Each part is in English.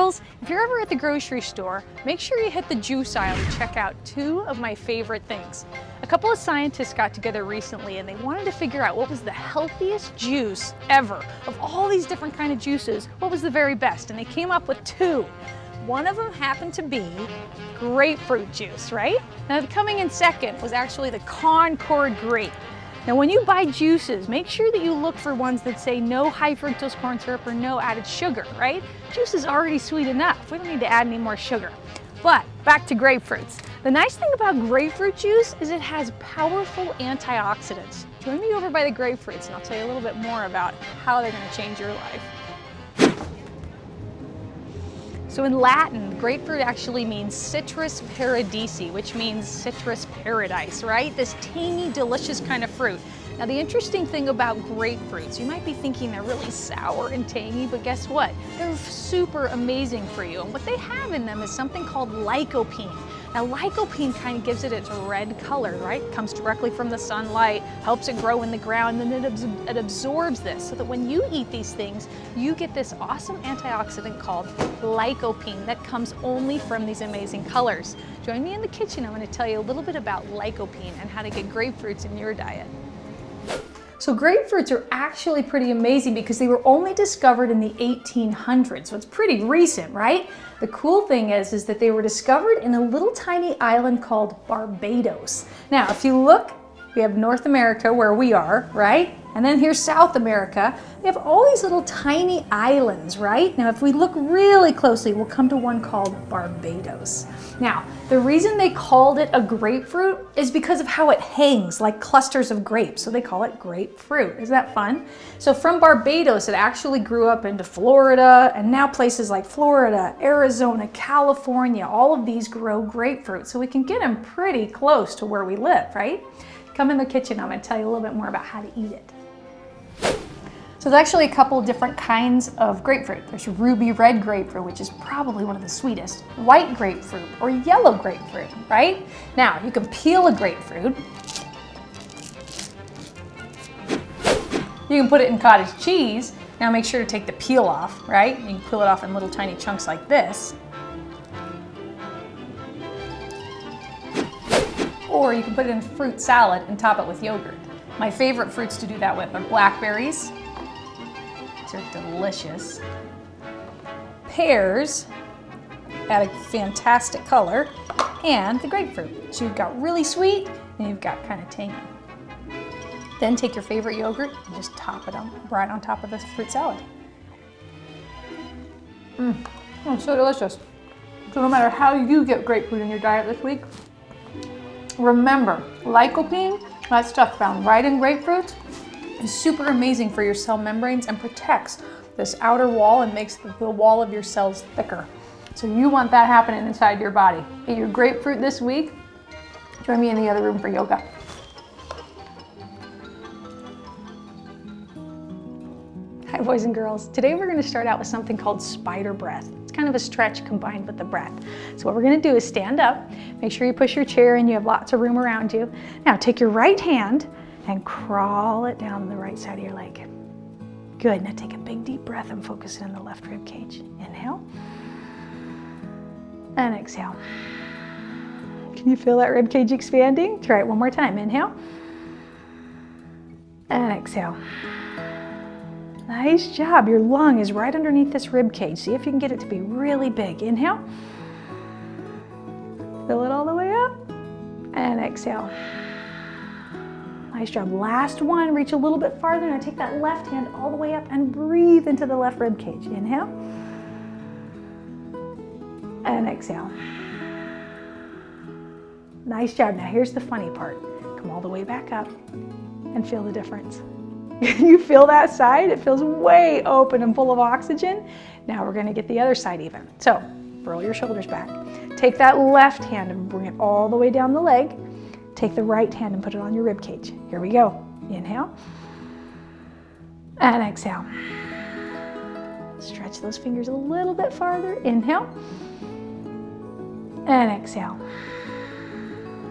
girls, if you're ever at the grocery store, make sure you hit the juice aisle to check out two of my favorite things. A couple of scientists got together recently and they wanted to figure out what was the healthiest juice ever. Of all these different kind of juices, what was the very best? And they came up with two. One of them happened to be grapefruit juice, right? Now coming in second was actually the Concord grape. Now when you buy juices, make sure that you look for ones that say no high fructose corn syrup or no added sugar, right? Juice is already sweet enough. We don't need to add any more sugar. But back to grapefruits. The nice thing about grapefruit juice is it has powerful antioxidants. Join me over by the grapefruits and I'll tell you a little bit more about how they're going to change your life. So in Latin, grapefruit actually means citrus paradisi, which means citrus paradise, right? This tangy, delicious kind of fruit. Now the interesting thing about grapefruits, you might be thinking they're really sour and tangy, but guess what? They're super amazing for you. And what they have in them is something called lycopene. Now lycopene kind of gives it its red color, right? It comes directly from the sunlight, helps it grow in the ground, and then it absorbs this so that when you eat these things, you get this awesome antioxidant called lycopene that comes only from these amazing colors. Join me in the kitchen. I'm going to tell you a little bit about lycopene and how to get grapefruits in your diet. So grapefruits are actually pretty amazing because they were only discovered in the 1800s, so it's pretty recent, right? The cool thing is that they were discovered in a little tiny island called Barbados. Now, if you look, we have North America where we are, right? And then here's South America. They have all these little tiny islands, right? Now, if we look really closely, we'll come to one called Barbados. Now, the reason they called it a grapefruit is because of how it hangs like clusters of grapes. So they call it grapefruit. Isn't that fun? So from Barbados, it actually grew up into Florida, and now places like Florida, Arizona, California, all of these grow grapefruit. So we can get them pretty close to where we live, right? Come in the kitchen, I'm going to tell you a little bit more about how to eat it. So there's actually a couple of different kinds of grapefruit. There's ruby red grapefruit, which is probably one of the sweetest, white grapefruit, or yellow grapefruit, right? Now, you can peel a grapefruit. You can put it in cottage cheese. Now make sure to take the peel off, right? You can peel it off in little tiny chunks like this. Or you can put it in fruit salad and top it with yogurt. My favorite fruits to do that with are blackberries. These are delicious. Pears add a fantastic color, and the grapefruit. So you've got really sweet and you've got kind of tangy. Then take your favorite yogurt and just top it on right on top of this fruit salad. Oh, so delicious. So no matter how you get grapefruit in your diet this week, remember, lycopene, that stuff found right in grapefruits, is super amazing for your cell membranes and protects this outer wall and makes the wall of your cells thicker. So you want that happening inside your body. Eat your grapefruit this week. Join me in the other room for yoga. Hi boys and girls. Today we're going to start out with something called spider breath. It's kind of a stretch combined with the breath. So what we're going to do is stand up, make sure you push your chair in, you have lots of room around you. Now take your right hand and crawl it down the right side of your leg. Good, now take a big deep breath and focus it in the left rib cage. Inhale and exhale. Can you feel that rib cage expanding? Try it one more time. Inhale and exhale. Nice job. Your lung is right underneath this rib cage. See if you can get it to be really big. Inhale. Fill it all the way up and exhale. Nice job. Last one. Reach a little bit farther. Now take that left hand all the way up and breathe into the left rib cage. Inhale and exhale. Nice job. Now here's the funny part. Come all the way back up and feel the difference. You feel that side? It feels way open and full of oxygen. Now we're going to get the other side even. So roll your shoulders back. Take that left hand and bring it all the way down the leg. Take the right hand and put it on your rib cage. Here we go. Inhale and exhale. Stretch those fingers a little bit farther. Inhale and exhale.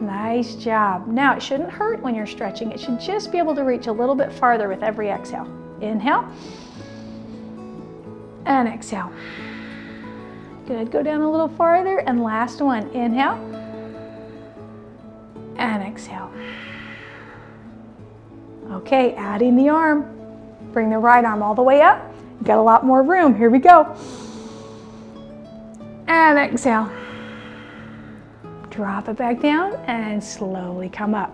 Nice job. Now it shouldn't hurt when you're stretching. It should just be able to reach a little bit farther with every exhale. Inhale and exhale. Good, go down a little farther, and last one. Inhale, and exhale. Okay, adding the arm. Bring the right arm all the way up. You've got a lot more room. Here we go. And exhale. Drop it back down and slowly come up.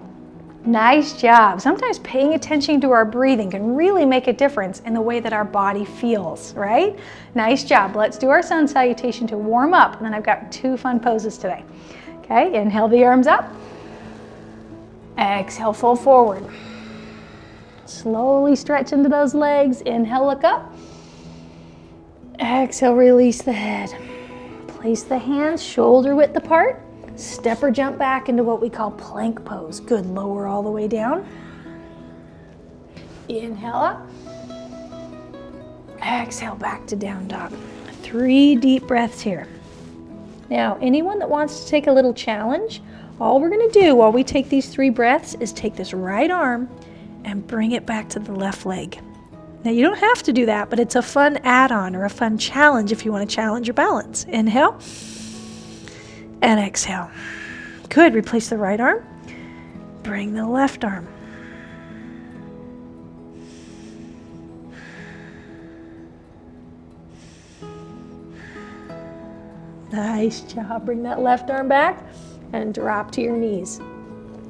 Nice job. Sometimes paying attention to our breathing can really make a difference in the way that our body feels, right? Nice job. Let's do our sun salutation to warm up, and then I've got 2 fun poses today. Okay, inhale the arms up. Exhale, fold forward. Slowly stretch into those legs. Inhale, look up. Exhale, release the head. Place the hands shoulder width apart. Step or jump back into what we call plank pose. Good, lower all the way down. Inhale up. Exhale, back to down dog. 3 deep breaths here. Now, anyone that wants to take a little challenge, all we're gonna do while we take these 3 breaths is take this right arm and bring it back to the left leg. Now, you don't have to do that, but it's a fun add-on or a fun challenge if you want to challenge your balance. Inhale and exhale. Good, replace the right arm. Bring the left arm. Nice job. Bring that left arm back and drop to your knees.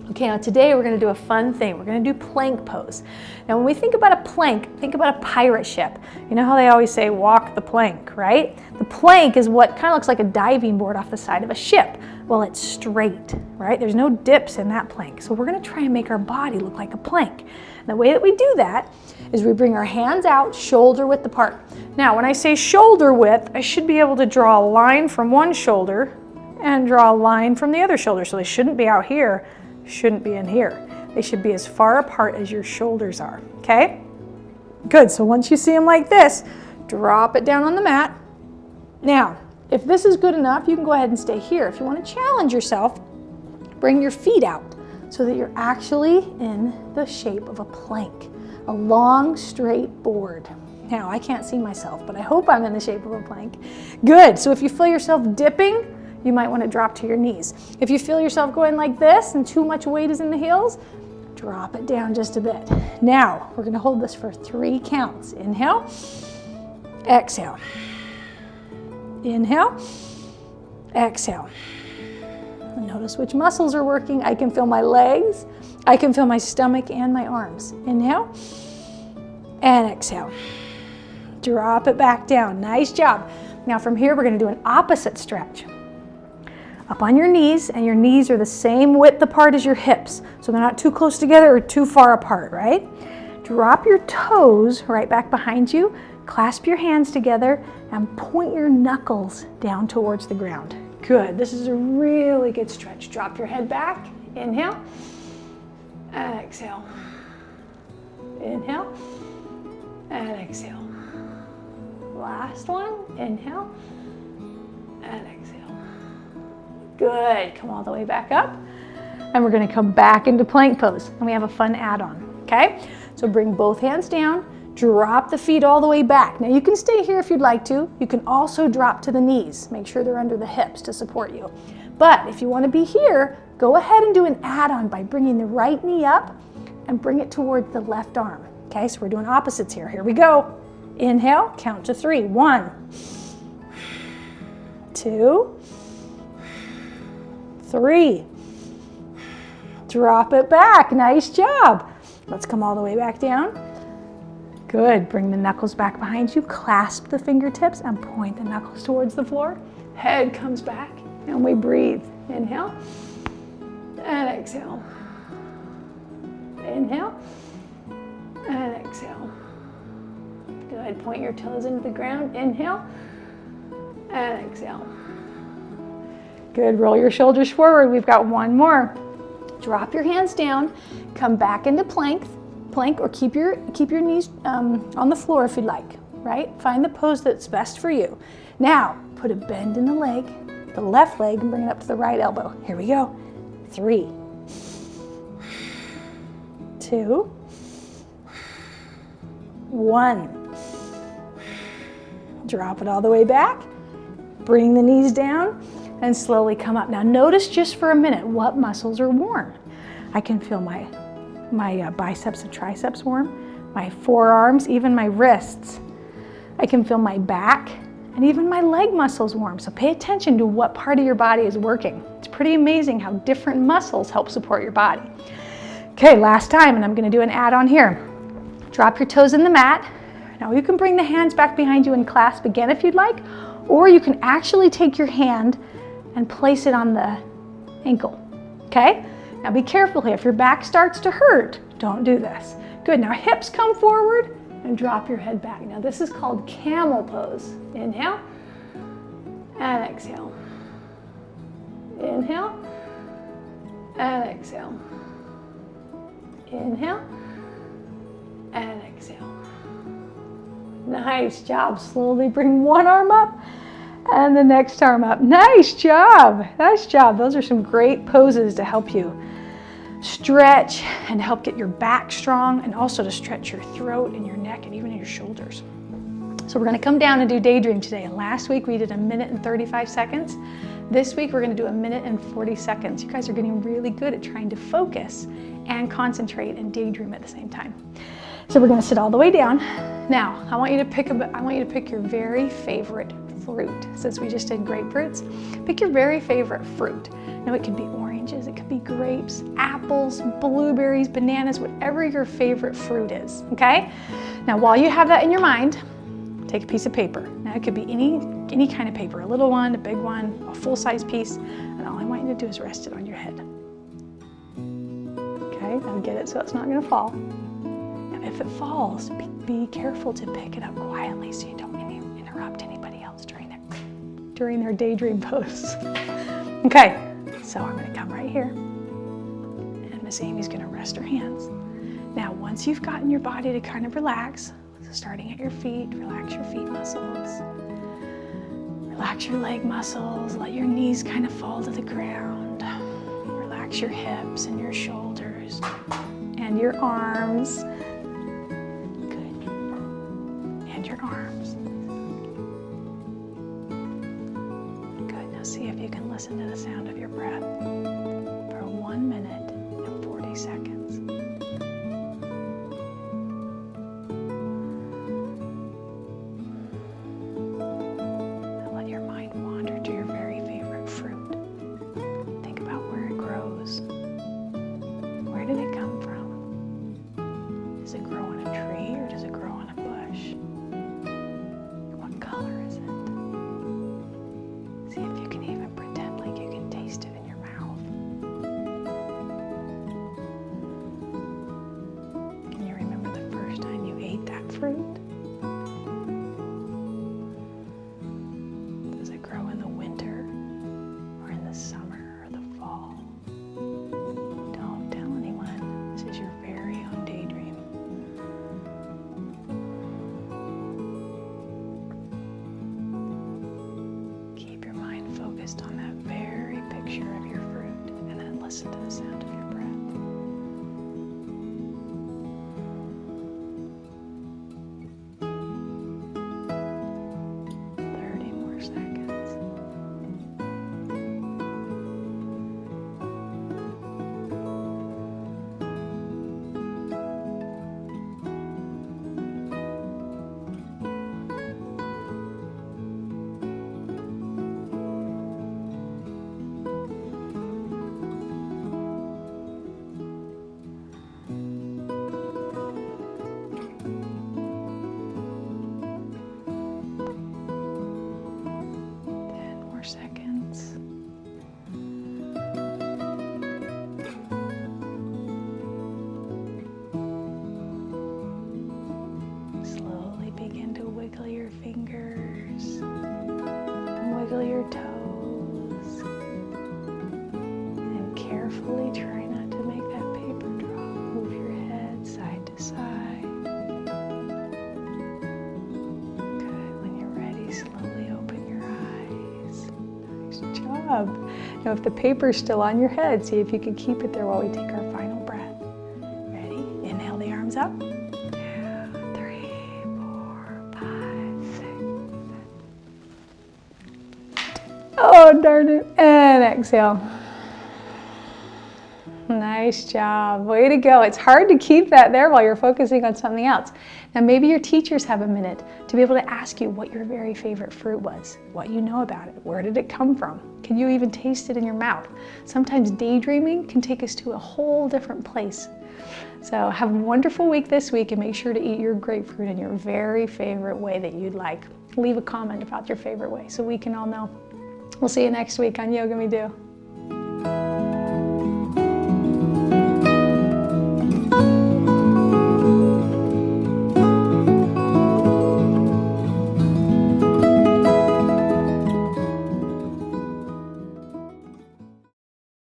Okay, now today we're going to do a fun thing. We're going to do plank pose. Now when we think about a plank, think about a pirate ship. You know how they always say walk the plank, right? The plank is what kind of looks like a diving board off the side of a ship. Well, it's straight, right? There's no dips in that plank. So we're going to try and make our body look like a plank. And the way that we do that is we bring our hands out shoulder width apart. Now when I say shoulder width, I should be able to draw a line from one shoulder and draw a line from the other shoulder. So they shouldn't be out here. Shouldn't be in here. They should be as far apart as your shoulders are, okay? Good, so once you see them like this, drop it down on the mat. Now, if this is good enough, you can go ahead and stay here. If you want to challenge yourself, bring your feet out so that you're actually in the shape of a plank, a long, straight board. Now, I can't see myself, but I hope I'm in the shape of a plank. Good, so if you feel yourself dipping, you might want to drop to your knees. If you feel yourself going like this and too much weight is in the heels, drop it down just a bit. Now, we're going to hold this for 3 counts. Inhale, exhale. Inhale, exhale. And notice which muscles are working. I can feel my legs. I can feel my stomach and my arms. Inhale and exhale. Drop it back down. Nice job. Now from here, we're going to do an opposite stretch. Up on your knees, and your knees are the same width apart as your hips, so they're not too close together or too far apart, right? Drop your toes right back behind you, clasp your hands together, and point your knuckles down towards the ground. Good, this is a really good stretch. Drop your head back, inhale, and exhale. Inhale, and exhale. Last one, inhale, and exhale. Good, come all the way back up. And we're gonna come back into plank pose. And we have a fun add-on, okay? So bring both hands down, drop the feet all the way back. Now you can stay here if you'd like to. You can also drop to the knees. Make sure they're under the hips to support you. But if you wanna be here, go ahead and do an add-on by bringing the right knee up and bring it towards the left arm. Okay, so we're doing opposites here. Here we go. Inhale, count to 3. 1, 2, 3. Drop it back. Nice job. Let's come all the way back down. Good. Bring the knuckles back behind you. Clasp the fingertips and point the knuckles towards the floor. Head comes back and we breathe. Inhale and exhale. Inhale and exhale. Good. Point your toes into the ground. Inhale and exhale. Good, roll your shoulders forward. We've got one more. Drop your hands down, come back into plank, or keep your knees on the floor if you'd like, right? Find the pose that's best for you. Now, put a bend in the leg, the left leg, and bring it up to the right elbow. Here we go. 3, 2, 1. Drop it all the way back. Bring the knees down and slowly come up. Now notice just for a minute what muscles are warm. I can feel my biceps and triceps warm, my forearms, even my wrists. I can feel my back and even my leg muscles warm. So pay attention to what part of your body is working. It's pretty amazing how different muscles help support your body. Okay, last time, and I'm gonna do an add-on here. Drop your toes in the mat. Now you can bring the hands back behind you and clasp again if you'd like, or you can actually take your hand and place it on the ankle, okay? Now be careful here. If your back starts to hurt, don't do this. Good, now hips come forward and drop your head back. Now this is called camel pose. Inhale and exhale. Inhale and exhale. Inhale and exhale. Nice job. Slowly bring one arm up and the next arm up. Nice job. Nice job. Those are some great poses to help you stretch and help get your back strong, and also to stretch your throat and your neck and even your shoulders. So we're going to come down and do daydream today. And last week we did 1 minute and 35 seconds. This week we're going to do 1 minute and 40 seconds. You guys are getting really good at trying to focus and concentrate and daydream at the same time. So we're going to sit all the way down. Now I want you to pick your very favorite fruit. Since we just did grapefruits, pick your very favorite fruit. Now it could be oranges, it could be grapes, apples, blueberries, bananas, whatever your favorite fruit is, okay? Now while you have that in your mind, take a piece of paper. Now it could be any kind of paper, a little one, a big one, a full-size piece, and all I want you to do is rest it on your head. Okay, now get it so it's not gonna fall. Now if it falls, be careful to pick it up quietly so you don't interrupt anybody else during their daydream pose. Okay, so I'm gonna come right here, and Miss Amy's gonna rest her hands. Now, once you've gotten your body to kind of relax, so starting at your feet, relax your feet muscles, relax your leg muscles, let your knees kind of fall to the ground, relax your hips and your shoulders and your arms. Good, and your arms. See if you can listen to the sound of your breath for 1 minute and 40 seconds. Now let your mind wander to your very favorite fruit. Think about where it grows. Where did it come from? Does it grow on a tree or does it grow on a bush? What color is it? See if you can even pretend like you can taste it in your mouth. Can you remember the first time you ate that fruit? Does it grow in the winter or in the summer or the fall? Don't tell anyone. This is your very own daydream. Keep your mind focused on that very picture of your fruit, and then listen to the sound of your breath. 30 more seconds. Seconds. Slowly begin to wiggle your fingers, wiggle your toes, and carefully try not to make that paper drop. Move your head side to side. Good. When you're ready, slowly open your eyes. Nice job. Now if the paper's still on your head, see if you can keep it there while we take our final breath. Ready? Inhale the arms up. 2, 3, 4, 5, 6, 7. Oh, darn it. And exhale. Nice job. Way to go. It's hard to keep that there while you're focusing on something else. Now, maybe your teachers have a minute to be able to ask you what your very favorite fruit was, what you know about it, where did it come from? Can you even taste it in your mouth? Sometimes daydreaming can take us to a whole different place. So have a wonderful week this week, and make sure to eat your grapefruit in your very favorite way that you'd like. Leave a comment about your favorite way so we can all know. We'll see you next week on Yoga Me Do.